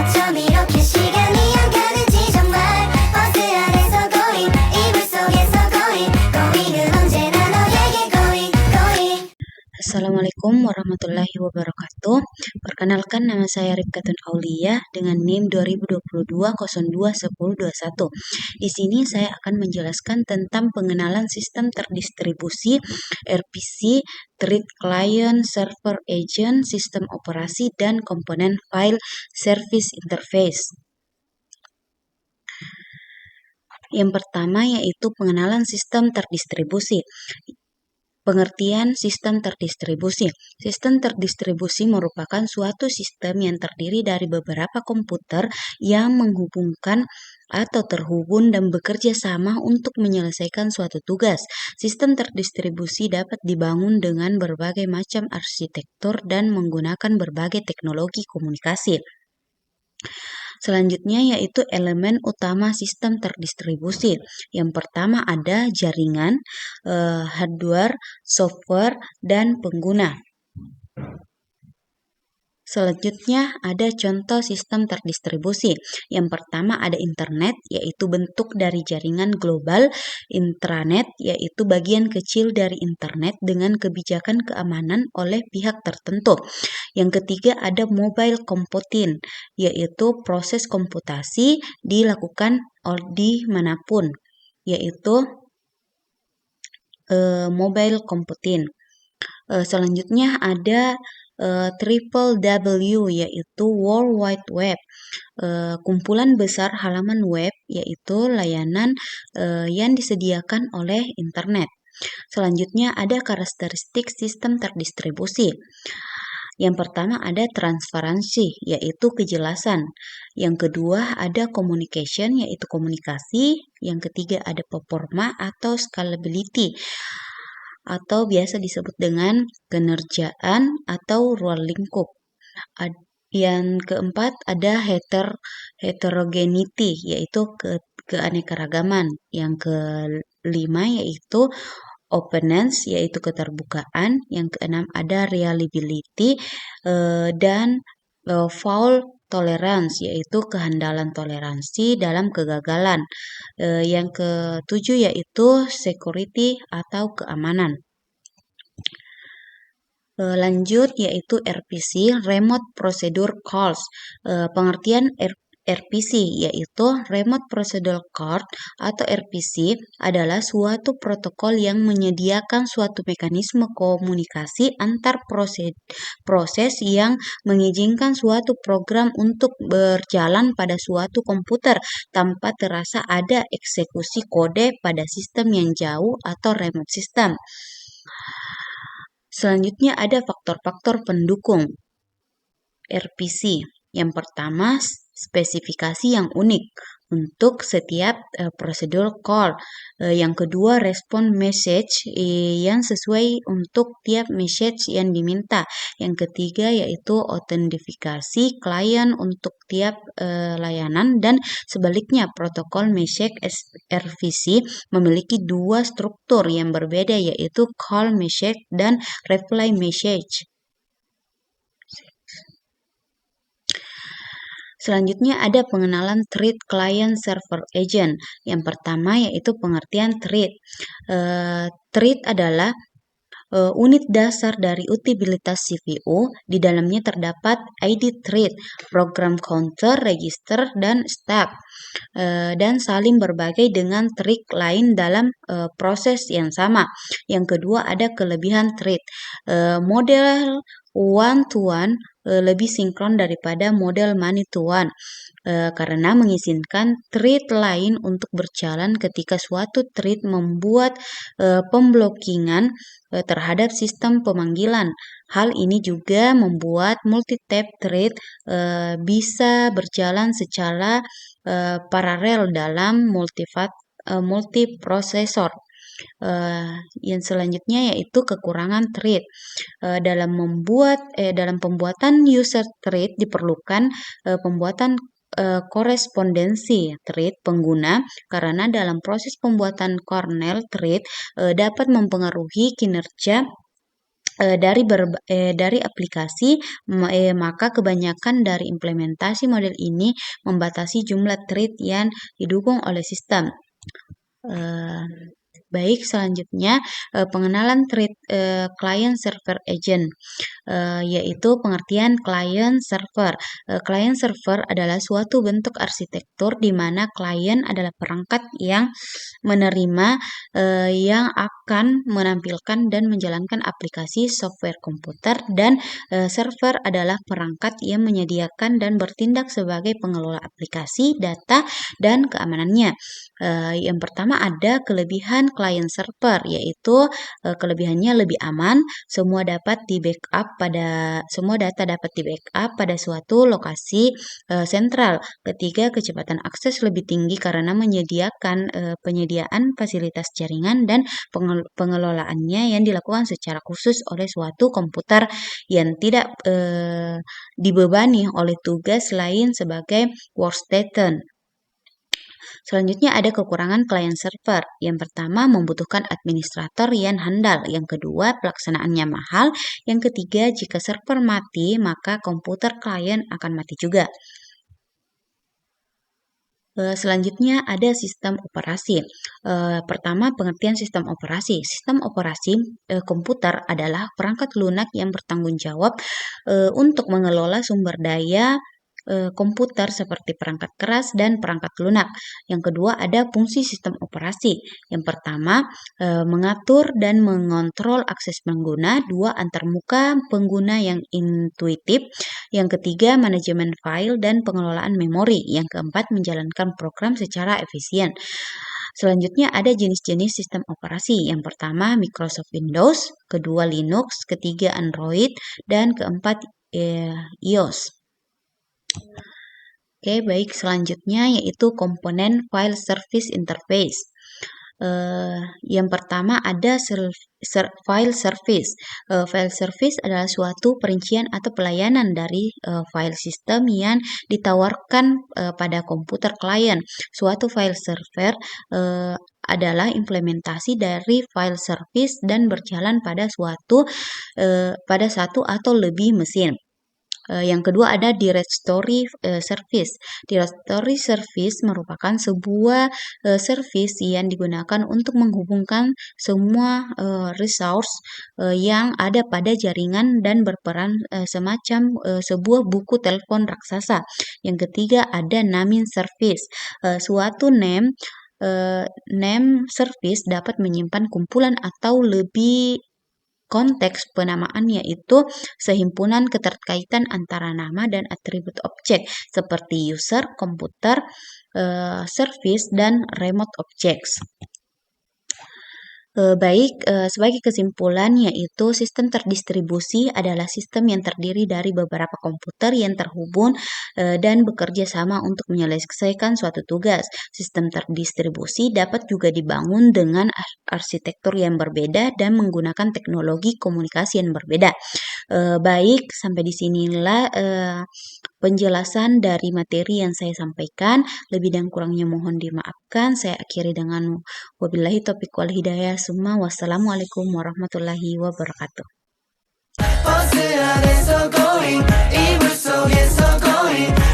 어쩜 이렇게 시간이 안 가는지 정말 버스 안에서 고잉 이불 속에서 고잉은 언제나 너에게 고잉. Assalamualaikum warahmatullahi wabarakatuh. Perkenalkan, nama saya Rifkatun Aulia dengan NIM 2022 02 10 21. Di sini saya akan menjelaskan tentang pengenalan sistem terdistribusi RPC, Thread Client Server Agent, sistem operasi, dan komponen file service interface. Yang pertama yaitu pengenalan sistem terdistribusi. Pengertian sistem terdistribusi. Sistem terdistribusi merupakan suatu sistem yang terdiri dari beberapa komputer yang menghubungkan atau terhubung dan bekerja sama untuk menyelesaikan suatu tugas. Sistem terdistribusi dapat dibangun dengan berbagai macam arsitektur dan menggunakan berbagai teknologi komunikasi. Selanjutnya yaitu elemen utama sistem terdistribusi. Yang pertama ada jaringan, hardware, software, dan pengguna. Selanjutnya ada contoh sistem terdistribusi. Yang pertama ada internet, yaitu bentuk dari jaringan global. Intranet, yaitu bagian kecil dari internet dengan kebijakan keamanan oleh pihak tertentu. Yang ketiga ada mobile computing, yaitu proses komputasi dilakukan di manapun, yaitu mobile computing. Selanjutnya ada triple W, yaitu World Wide Web, kumpulan besar halaman web, yaitu layanan yang disediakan oleh internet. Selanjutnya ada karakteristik sistem terdistribusi. Yang pertama ada transparansi, yaitu kejelasan. Yang kedua ada communication, yaitu komunikasi. Yang ketiga ada performa atau scalability, atau biasa disebut dengan kenerjaan atau ruang lingkup. Yang keempat ada heterogeneity, yaitu keanekaragaman. Yang kelima yaitu openness, yaitu keterbukaan. Yang keenam ada reliability dan fault tolerance, yaitu kehandalan toleransi dalam kegagalan. Yang ketujuh yaitu security atau keamanan. Lanjut yaitu RPC, Remote Procedure Calls. Pengertian RPC yaitu Remote Procedure Call atau RPC adalah suatu protokol yang menyediakan suatu mekanisme komunikasi antar proses yang mengizinkan suatu program untuk berjalan pada suatu komputer tanpa terasa ada eksekusi kode pada sistem yang jauh atau remote system. Selanjutnya ada faktor-faktor pendukung RPC. Yang pertama, spesifikasi yang unik untuk setiap prosedur call. Yang kedua, respon message yang sesuai untuk tiap message yang diminta. Yang ketiga yaitu autentifikasi klien untuk tiap layanan, dan sebaliknya protokol message RPC memiliki dua struktur yang berbeda, yaitu call message dan reply message. Selanjutnya ada pengenalan Thread Client Server Agent. Yang pertama yaitu pengertian thread. Thread adalah unit dasar dari utilitas CPU. Di dalamnya terdapat ID thread, program counter, register, dan stack, dan saling berbagai dengan thread lain dalam proses yang sama. Yang kedua ada kelebihan thread. Model one-to-one lebih sinkron daripada model many-to-one karena mengizinkan thread lain untuk berjalan ketika suatu thread membuat pemblokingan terhadap sistem pemanggilan. Hal ini juga membuat multi-tab thread bisa berjalan secara paralel dalam multiprosesor. Yang selanjutnya yaitu kekurangan thread. Dalam pembuatan user thread diperlukan pembuatan korespondensi thread pengguna, karena dalam proses pembuatan kernel thread dapat mempengaruhi kinerja dari aplikasi, maka kebanyakan dari implementasi model ini membatasi jumlah thread yang didukung oleh sistem. Baik, selanjutnya pengenalan thread client server agent, yaitu pengertian client server. Client server adalah suatu bentuk arsitektur di mana klien adalah perangkat yang menerima, yang akan menampilkan dan menjalankan aplikasi software komputer, dan server adalah perangkat yang menyediakan dan bertindak sebagai pengelola aplikasi, data, dan keamanannya. Yang pertama ada kelebihan client server, yaitu kelebihannya lebih aman, semua data dapat di backup pada suatu lokasi sentral. Ketiga, kecepatan akses lebih tinggi karena penyediaan fasilitas jaringan dan pengelolaannya yang dilakukan secara khusus oleh suatu komputer yang tidak dibebani oleh tugas lain sebagai workstation. Selanjutnya ada kekurangan client server. Yang pertama, membutuhkan administrator yang handal. Yang kedua, pelaksanaannya mahal. Yang ketiga, jika server mati, maka komputer klien akan mati juga. Selanjutnya ada sistem operasi. Pertama, pengertian sistem operasi. Sistem operasi komputer adalah perangkat lunak yang bertanggung jawab untuk mengelola sumber daya komputer seperti perangkat keras dan perangkat lunak. Yang kedua ada fungsi sistem operasi. Yang pertama mengatur dan mengontrol akses pengguna. Dua, antarmuka pengguna yang intuitif. Yang ketiga manajemen file dan pengelolaan memori. Yang keempat menjalankan program secara efisien. Selanjutnya ada jenis-jenis sistem operasi. Yang pertama Microsoft Windows, kedua Linux, ketiga Android, dan keempat iOS. Oke, baik, selanjutnya yaitu komponen file service interface. Yang pertama ada file service. File service adalah suatu perincian atau pelayanan dari file system yang ditawarkan pada komputer klien. Suatu file server adalah implementasi dari file service dan berjalan pada satu atau lebih mesin. Yang kedua ada directory service. Directory service merupakan sebuah service yang digunakan untuk menghubungkan semua resource yang ada pada jaringan dan berperan semacam sebuah buku telepon raksasa. Yang ketiga ada naming service. Suatu name service dapat menyimpan kumpulan atau lebih konteks penamaan, yaitu sehimpunan keterkaitan antara nama dan atribut objek seperti user, komputer, service, dan remote objects. Sebagai kesimpulan yaitu sistem terdistribusi adalah sistem yang terdiri dari beberapa komputer yang terhubung dan bekerja sama untuk menyelesaikan suatu tugas. Sistem terdistribusi dapat juga dibangun dengan arsitektur yang berbeda dan menggunakan teknologi komunikasi yang berbeda. Baik, sampai di sinilah penjelasan dari materi yang saya sampaikan. Lebih dan kurangnya mohon dimaafkan. Saya akhiri dengan wabillahi taufiq wal hidayah. Wassalamualaikum warahmatullahi wabarakatuh. 버스 안에서 going 이불 속에서 going